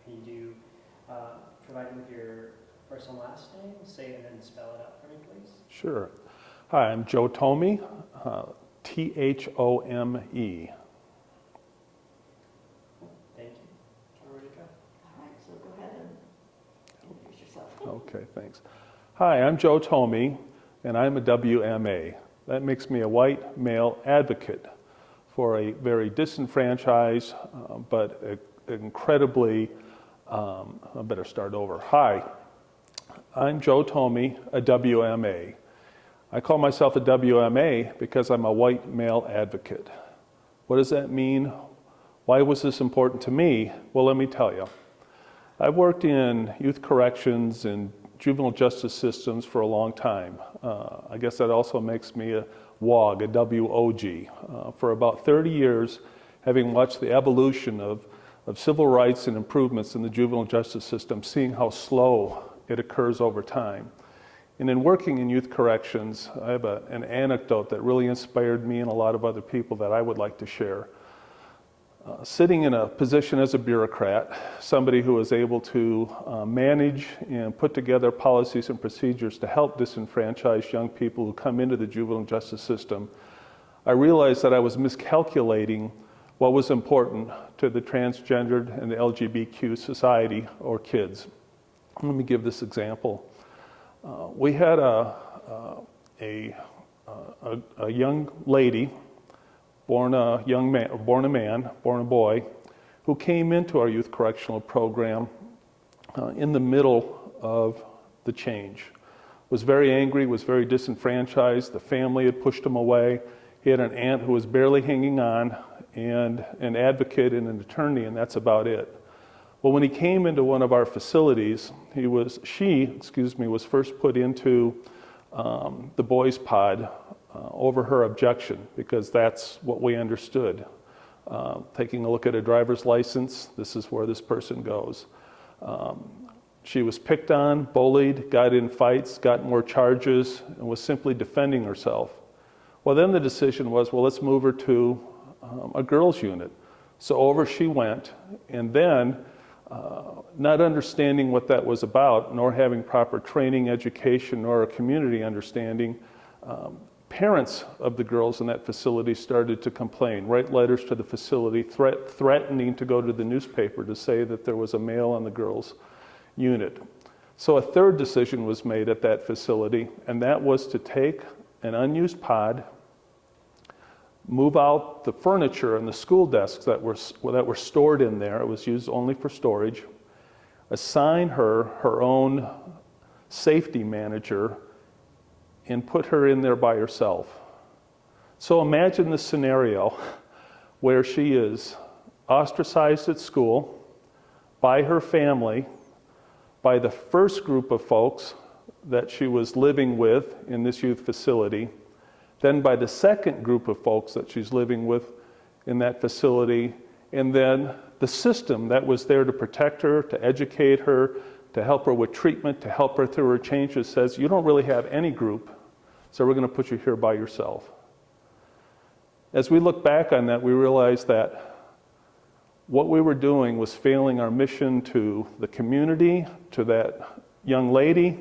Can you provide me with your first and last name, say it, and then spell it out for me, please? Sure. Hi, I'm Joe Thome, Thome. Thank you. We're ready to go. All right, so go ahead and introduce yourself. Okay, thanks. Hi, I'm Joe Thome, and I'm a WMA. That makes me a white male advocate for a very disenfranchised, but incredibly, I better start over. Hi, I'm Joe Thome, a WMA. I call myself a WMA because I'm a white male advocate. What does that mean? Why was this important to me? Well, let me tell you. I've worked in youth corrections and juvenile justice systems for a long time. I guess that also makes me a WOG, a W-O-G. For about 30 years, having watched the evolution of civil rights and improvements in the juvenile justice system, seeing how slow it occurs over time. And in working in youth corrections, I have an anecdote that really inspired me and a lot of other people that I would like to share. Sitting in a position as a bureaucrat, somebody who is able to manage and put together policies and procedures to help disenfranchised young people who come into the juvenile justice system, I realized that I was miscalculating what was important to the transgendered and the LGBTQ society or kids. Let me give this example. We had a young lady, born a boy, who came into our youth correctional program in the middle of the change. Was very angry, was very disenfranchised. The family had pushed him away. He had an aunt who was barely hanging on, and an advocate and an attorney, and that's about it. Well, when he came into one of our facilities, she was first put into the boys' pod over her objection, because that's what we understood. Taking a look at a driver's license, this is where this person goes. She was picked on, bullied, got in fights, got more charges, and was simply defending herself. Well, then the decision was, well, let's move her to a girls' unit. So over she went, and then not understanding what that was about, nor having proper training, education, nor a community understanding, parents of the girls in that facility started to complain, write letters to the facility, threatening to go to the newspaper to say that there was a male on the girls' unit. So a third decision was made at that facility, and that was to take an unused pod, move out the furniture and the school desks that were stored in there. It was used only for storage. Assign her own safety manager and put her in there by herself. So imagine the scenario where she is ostracized at school, by her family, by the first group of folks that she was living with in this youth facility, then by the second group of folks that she's living with in that facility, and then the system that was there to protect her, to educate her, to help her with treatment, to help her through her changes, says, you don't really have any group, so we're going to put you here by yourself. As we look back on that, we realized that what we were doing was failing our mission to the community, to that young lady,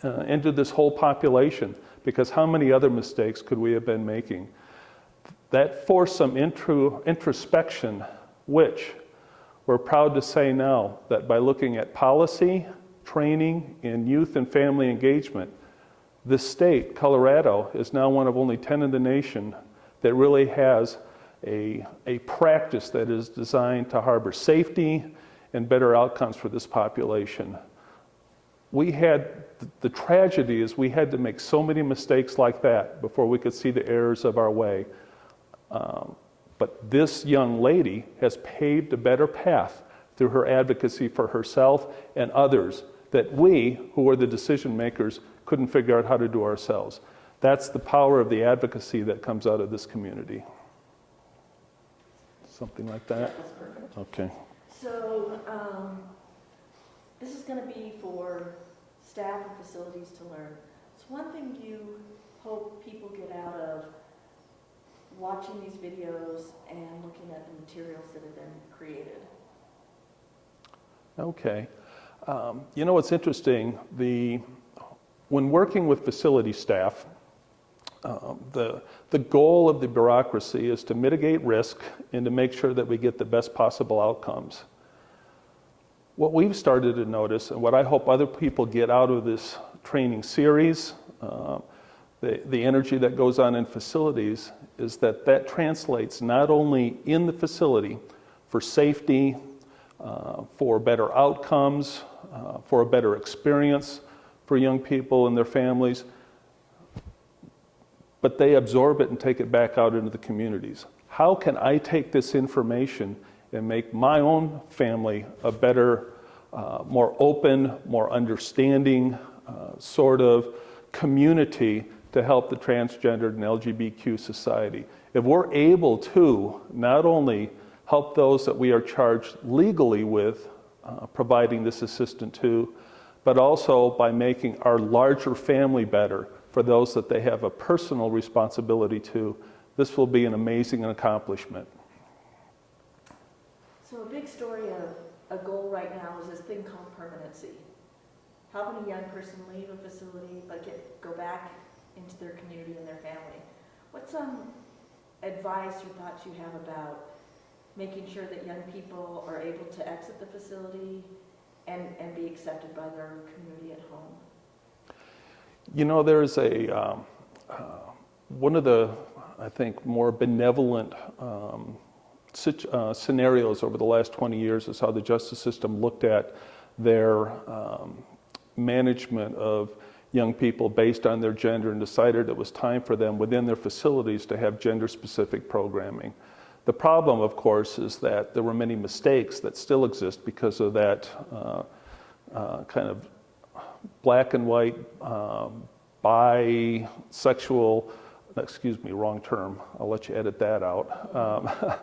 and to this whole population, because how many other mistakes could we have been making? That forced some introspection, which we're proud to say now that by looking at policy, training, and youth and family engagement, this state, Colorado, is now one of only 10 in the nation that really has a practice that is designed to harbor safety and better outcomes for this population. The tragedy is we had to make so many mistakes like that before we could see the errors of our way. But this young lady has paved a better path through her advocacy for herself and others that we, who are the decision makers, couldn't figure out how to do ourselves. That's the power of the advocacy that comes out of this community. Something like that? That's perfect. Okay. So this is going to be for staff and facilities to learn. It's one thing you hope people get out of watching these videos and looking at the materials that have been created. Okay. You know, what's interesting, when working with facility staff, the goal of the bureaucracy is to mitigate risk and to make sure that we get the best possible outcomes. What we've started to notice, and what I hope other people get out of this training series, the energy that goes on in facilities, is that translates not only in the facility for safety, for better outcomes, for a better experience for young people and their families, but they absorb it and take it back out into the communities. How can I take this information and make my own family a better, more open, more understanding sort of community to help the transgendered and LGBTQ society? If we're able to not only help those that we are charged legally with providing this assistance to, but also by making our larger family better for those that they have a personal responsibility to, this will be an amazing accomplishment. So a big story of a goal right now is this thing called permanency. Helping a young person leave a facility but go back into their community and their family. What's some advice or thoughts you have about making sure that young people are able to exit the facility and be accepted by their community at home? You know, there's one of the, I think, more benevolent scenarios over the last 20 years is how the justice system looked at their management of young people based on their gender and decided it was time for them within their facilities to have gender-specific programming. The problem, of course, is that there were many mistakes that still exist because of that kind of black and white, bisexual, excuse me, wrong term, I'll let you edit that out,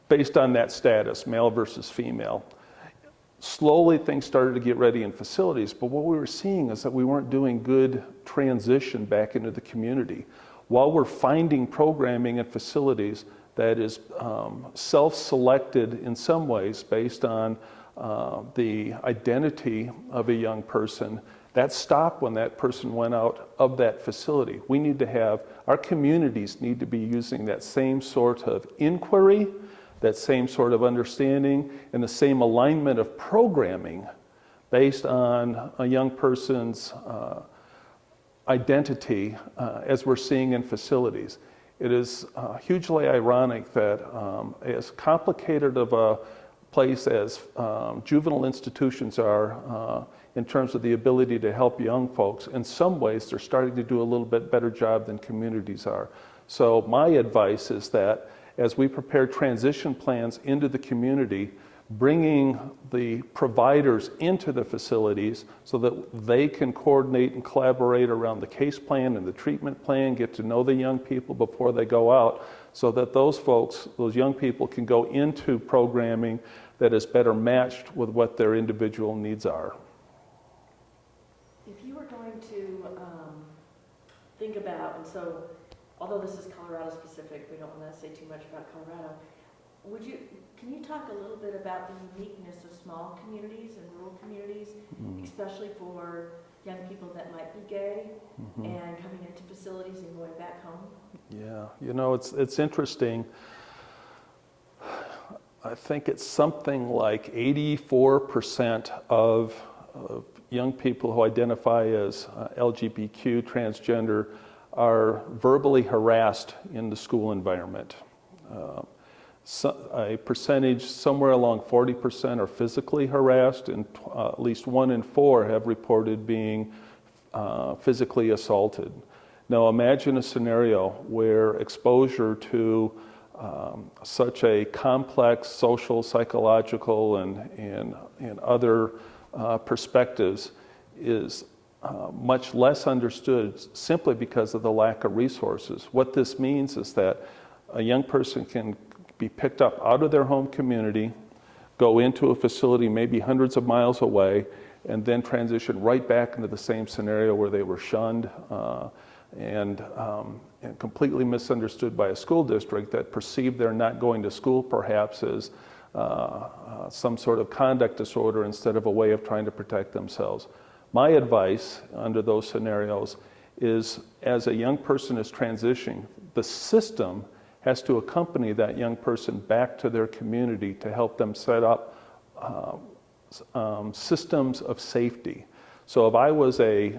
based on that status, male versus female. Slowly things started to get ready in facilities, but what we were seeing is that we weren't doing good transition back into the community. While we're finding programming in facilities that is self-selected in some ways based on the identity of a young person, that stopped when that person went out of that facility. We need to have, our communities need to be using that same sort of inquiry, that same sort of understanding, and the same alignment of programming based on a young person's identity as we're seeing in facilities. It is hugely ironic that as complicated of a place as juvenile institutions are in terms of the ability to help young folks, in some ways they're starting to do a little bit better job than communities are. So my advice is that as we prepare transition plans into the community, bringing the providers into the facilities so that they can coordinate and collaborate around the case plan and the treatment plan, get to know the young people before they go out, so that those folks, those young people, can go into programming that is better matched with what their individual needs are. If you were going to think about, and so although this is Colorado specific, we don't want to say too much about Colorado, can you talk a little bit about the uniqueness of small communities and rural communities, especially for young people that might be gay and coming into facilities and going back home? Yeah, you know, it's interesting. I think it's something like 84% of young people who identify as LGBTQ, transgender, are verbally harassed in the school environment. A percentage, somewhere along 40%, are physically harassed, and at least 1 in 4 have reported being physically assaulted. Now imagine a scenario where exposure to such a complex social, psychological, and other perspectives is much less understood simply because of the lack of resources. What this means is that a young person can be picked up out of their home community, go into a facility maybe hundreds of miles away, and then transition right back into the same scenario where they were shunned and completely misunderstood by a school district that perceived their not going to school perhaps as some sort of conduct disorder instead of a way of trying to protect themselves. My advice under those scenarios is, as a young person is transitioning, the system has to accompany that young person back to their community to help them set up systems of safety. So if I was a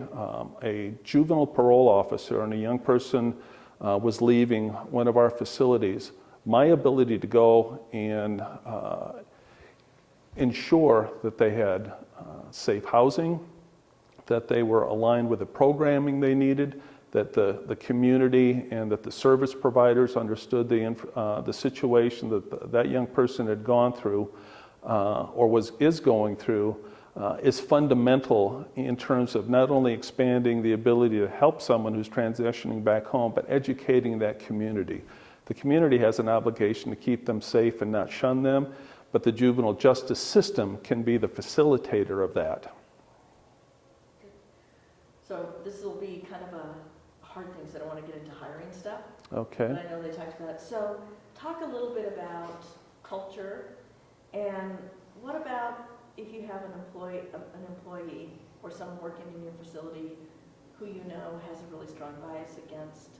juvenile parole officer and a young person was leaving one of our facilities, my ability to go and ensure that they had safe housing, that they were aligned with the programming they needed, that the community and that the service providers understood the situation that that young person had gone through or is going through, is fundamental in terms of not only expanding the ability to help someone who's transitioning back home, but educating that community. The community has an obligation to keep them safe and not shun them, but the juvenile justice system can be the facilitator of that. So this will be kind of a hard thing, so I don't want to get into hiring stuff. Okay. But I know they talked about it. So talk a little bit about culture, and what about if you have an employee or someone working in your facility who you know has a really strong bias against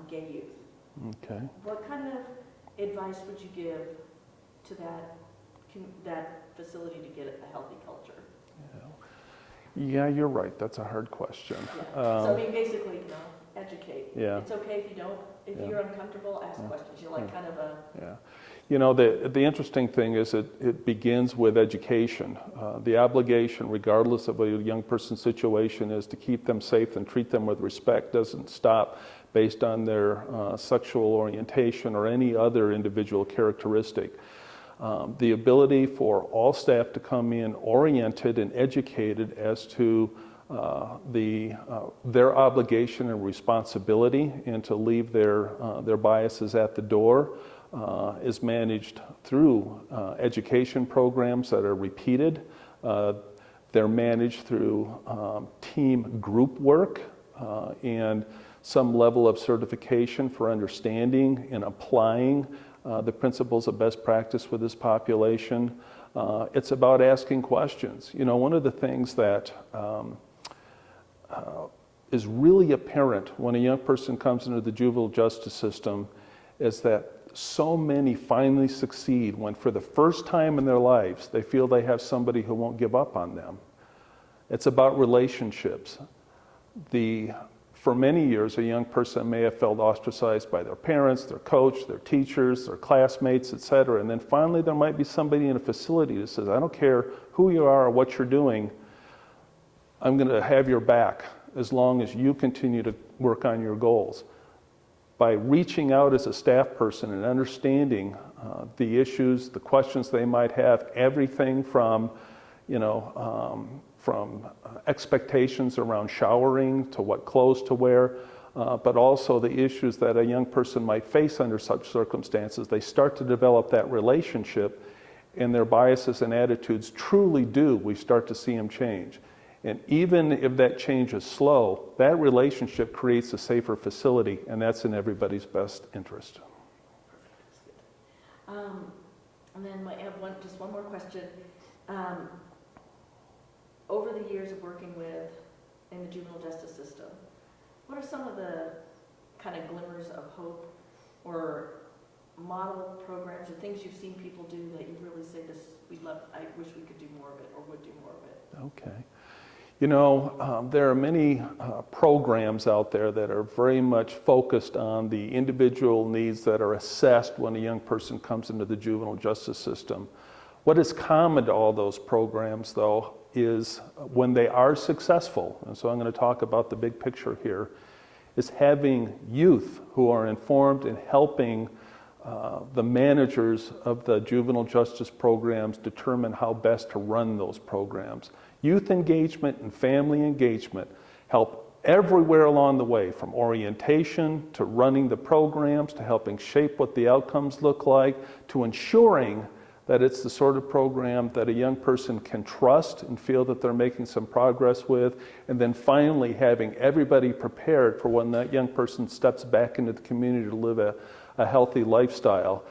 gay youth? Okay. What kind of advice would you give to that facility to get a healthy culture? Yeah, you're right. That's a hard question. Yeah. So I mean, basically, educate. Yeah. It's okay if you don't. If you're uncomfortable, ask questions. You're like kind of a. Yeah. You know, the interesting thing is it begins with education. The obligation, regardless of a young person's situation, is to keep them safe and treat them with respect. Doesn't stop based on their sexual orientation or any other individual characteristic. The ability for all staff to come in oriented and educated as to their obligation and responsibility, and to leave their biases at the door is managed through education programs that are repeated. They're managed through team group work and some level of certification for understanding and applying the principles of best practice with this population. It's about asking questions. You know, one of the things that is really apparent when a young person comes into the juvenile justice system is that so many finally succeed when, for the first time in their lives, they feel they have somebody who won't give up on them. It's about relationships. For many years, a young person may have felt ostracized by their parents, their coach, their teachers, their classmates, etc. And then finally there might be somebody in a facility that says, I don't care who you are or what you're doing, I'm going to have your back as long as you continue to work on your goals. By reaching out as a staff person and understanding the issues, the questions they might have, everything from, from expectations around showering to what clothes to wear, but also the issues that a young person might face under such circumstances. They start to develop that relationship, and their biases and attitudes truly do. We start to see them change. And even if that change is slow, that relationship creates a safer facility, and that's in everybody's best interest. And then I have just one more question. Over the years of working in the juvenile justice system, what are some of the kind of glimmers of hope or model programs or things you've seen people do that you really say, I wish we could do more of it or would do more of it? Okay. You know, there are many programs out there that are very much focused on the individual needs that are assessed when a young person comes into the juvenile justice system. What is common to all those programs, though, is when they are successful, and so I'm going to talk about the big picture here, is having youth who are informed and helping the managers of the juvenile justice programs determine how best to run those programs. Youth engagement and family engagement help everywhere along the way, from orientation to running the programs to helping shape what the outcomes look like to ensuring that it's the sort of program that a young person can trust and feel that they're making some progress with, and then finally having everybody prepared for when that young person steps back into the community to live a healthy lifestyle.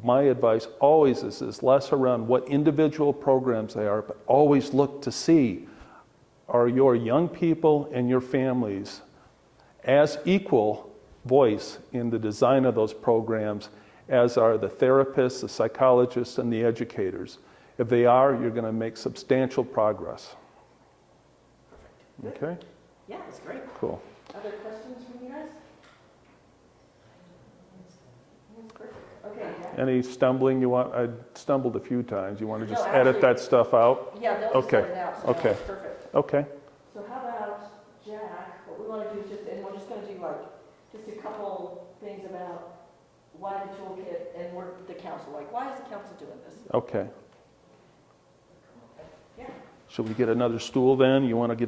my advice always is less around what individual programs they are, but always look to see, are your young people and your families as equal voice in the design of those programs as are the therapists, the psychologists, and the educators. If they are, you're going to make substantial progress. Perfect. Okay? Yeah, it's great. Cool. Other questions from you guys? That's perfect. Okay, Jack. Any stumbling you want? I stumbled a few times. You want to No, just actually- edit that stuff out? Yeah, they'll just Okay. cut it out, so Okay. that's perfect. Okay. So how about, Jack, what we want to do is just, and we're just going to do like, just a couple things about why the toolkit and we're the council, like why is the council doing this? Okay. Yeah. Should we get another stool then? You want to get